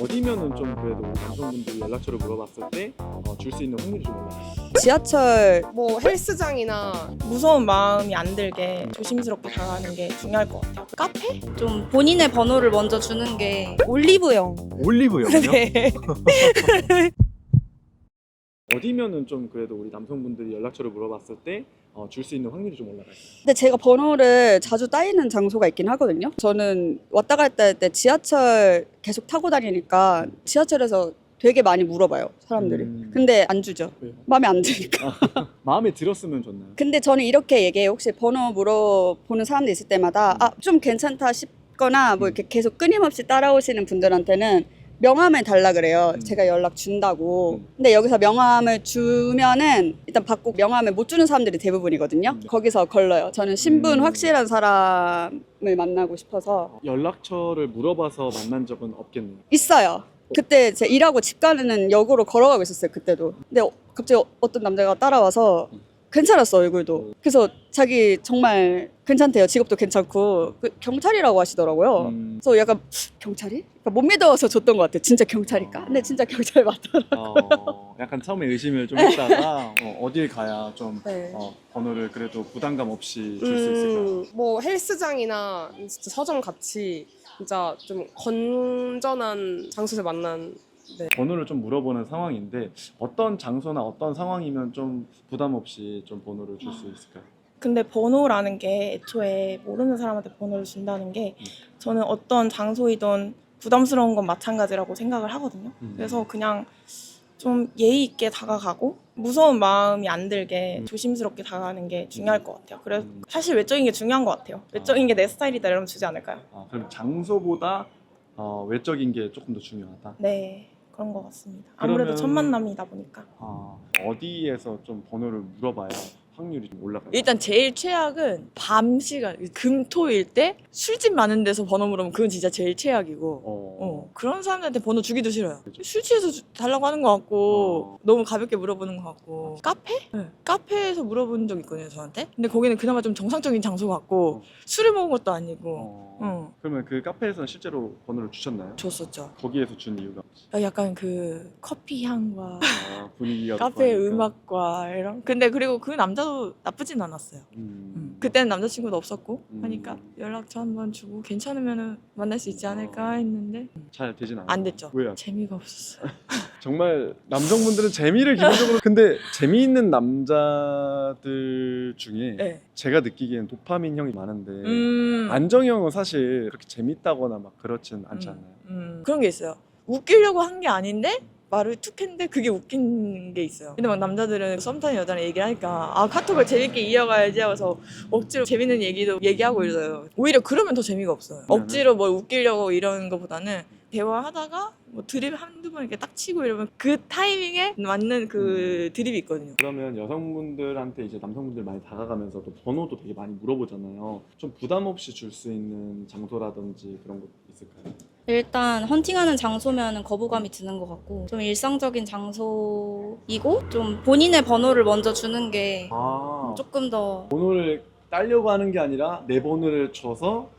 어디면은 좀 그래도 남성분들이 연락처를 물어봤을 때 줄 수 있는 확률이 좀 올라가요. 지하철 뭐 헬스장이나 무서운 마음이 안 들게 조심스럽게 다가가는 게 중요할 것 같아요. 카페? 좀 본인의 번호를 먼저 주는 게 올리브영. 올리브영이요? 네. 어디면은 좀 그래도 우리 남성분들이 연락처를 물어봤을 때 줄 수 있는 확률이 좀 올라가요. 근데 제가 번호를 자주 따이는 장소가 있긴 하거든요. 저는 왔다 갔다 할 때 지하철 계속 타고 다니니까 지하철에서 되게 많이 물어봐요, 사람들이. 근데 안 주죠. 왜요? 마음에 안 드니까. 마음에 들었으면 좋나요? 근데 저는 이렇게 얘기해요. 혹시 번호 물어보는 사람들 있을 때마다 좀 괜찮다 싶거나 뭐 이렇게 계속 끊임없이 따라오시는 분들한테는 명함을 달라 그래요. 제가 연락 준다고. 근데 여기서 명함을 주면은 일단 받고 명함을 못 주는 사람들이 대부분이거든요. 거기서 걸러요. 저는 신분 확실한 사람을 만나고 싶어서. 연락처를 물어봐서 만난 적은 없겠네요. 있어요. 그때 제가 일하고 집 가는 역으로 걸어가고 있었어요. 그때도. 근데 갑자기 어떤 남자가 따라와서 괜찮았어, 얼굴도. 그래서 자기 정말 괜찮대요. 직업도 괜찮고. 경찰이라고 하시더라고요. 그래서 약간 경찰이? 그러니까 못 믿어서 줬던 것 같아요. 진짜 경찰일까? 근데 진짜 경찰 맞더라고요. 약간 처음에 의심을 좀 했다가 어딜 가야 좀 네. 번호를 그래도 부담감 없이 줄 수 있을까요? 뭐 헬스장이나 진짜 서점 같이 진짜 좀 건전한 장소에서 만난. 네. 번호를 좀 물어보는 상황인데 어떤 장소나 어떤 상황이면 좀 부담 없이 좀 번호를 줄 수 있을까요? 근데 번호라는 게 애초에 모르는 사람한테 번호를 준다는 게 저는 어떤 장소이든 부담스러운 건 마찬가지라고 생각을 하거든요. 그래서 그냥 좀 예의 있게 다가가고 무서운 마음이 안 들게 조심스럽게 다가가는 게 중요할 것 같아요. 그래서 사실 외적인 게 중요한 것 같아요. 외적인 게 내 스타일이다 이러면 주지 않을까요? 그럼 장소보다 외적인 게 조금 더 중요하다? 네, 그런 것 같습니다. 아무래도 그러면- 첫 만남이다 보니까. 어디에서 좀 번호를 물어봐야 확률이 좀 올라가요? 일단 제일 최악은 밤 시간, 금토일 때 술집 많은 데서 번호 물으면 그건 진짜 제일 최악이고 그런 사람들한테 번호 주기도 싫어요. 술 취해서 달라고 하는 것 같고 너무 가볍게 물어보는 것 같고 카페? 네. 카페에서 물어본 적 있거든요, 저한테. 근데 거기는 그나마 좀 정상적인 장소 같고 술을 먹은 것도 아니고 그러면 그 카페에서는 실제로 번호를 주셨나요? 줬었죠. 거기에서 준 이유가 약간 그 커피 향과 분위기가 카페 좋아하니까. 음악과 이런. 근데 그리고 그 남자도 나쁘진 않았어요. 그때는 남자친구도 없었고 하니까 연락처 한번 주고 괜찮으면 만날 수 있지 않을까 했는데 잘 되진 않아요. 안 됐죠. 왜요? 재미가 없었어요. 정말 남성분들은 재미를 기본적으로 근데 재미있는 남자들 중에 네. 제가 느끼기엔 도파민 형이 많은데 음. 안정이 형은 사실 그렇게 재밌다거나 막 그렇진 않지 않나요? 그런 게 있어요. 웃기려고 한 게 아닌데 말을 툭 했는데 그게 웃긴 게 있어요. 근데 막 남자들은 썸 타는 여자랑 얘기를 하니까 카톡을 재밌게 이어가야지 하고서 억지로 재밌는 얘기도 얘기하고 이러요. 오히려 그러면 더 재미가 없어요. 억지로 뭘 웃기려고 이러는 것보다는 대화하다가 뭐 드립 한두 번 이렇게 딱 치고 이러면 그 타이밍에 맞는 그 드립이 있거든요. 그러면 여성분들한테 이제 남성분들 많이 다가가면서 또 번호도 되게 많이 물어보잖아요. 좀 부담 없이 줄 수 있는 장소라든지 그런 것 있을까요? 일단 헌팅하는 장소면 거부감이 드는 것 같고 좀 일상적인 장소이고 좀 본인의 번호를 먼저 주는 게 조금 더 번호를 따려고 하는 게 아니라 내 번호를 줘서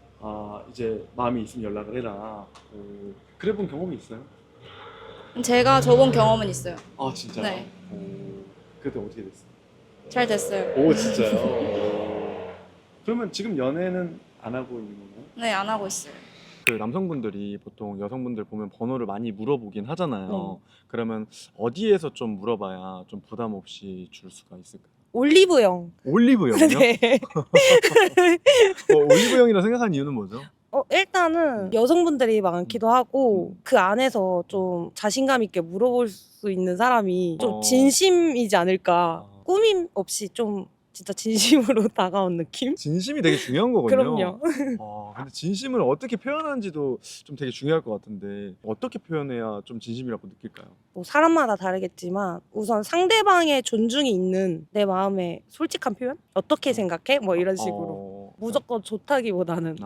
이제 마음이 있으면 연락을 해라. 그래 본 경험이 있어요? 제가 줘본 경험은 있어요. 진짜요? 네. 그때 어떻게 됐어요? 잘 됐어요. 오 진짜요? 그러면 지금 연애는 안 하고 있는 건가요? 네, 안 하고 있어요. 그 남성분들이 보통 여성분들 보면 번호를 많이 물어보긴 하잖아요. 그러면 어디에서 좀 물어봐야 좀 부담 없이 줄 수가 있을까요? 올리브영. 올리브영이요? 네. 올리브영이라 생각한 이유는 뭐죠? 일단은 여성분들이 많기도 하고 그 안에서 좀 자신감 있게 물어볼 수 있는 사람이 좀 진심이지 않을까. 꾸밈 없이 좀 진짜 진심으로 다가온 느낌? 진심이 되게 중요한 거거든요. 그럼요. 근데 진심을 어떻게 표현하는지도 좀 되게 중요할 것 같은데 어떻게 표현해야 좀 진심이라고 느낄까요? 뭐 사람마다 다르겠지만 우선 상대방의 존중이 있는 내 마음의 솔직한 표현? 어떻게 생각해? 뭐 이런 식으로. 무조건 좋다기보다는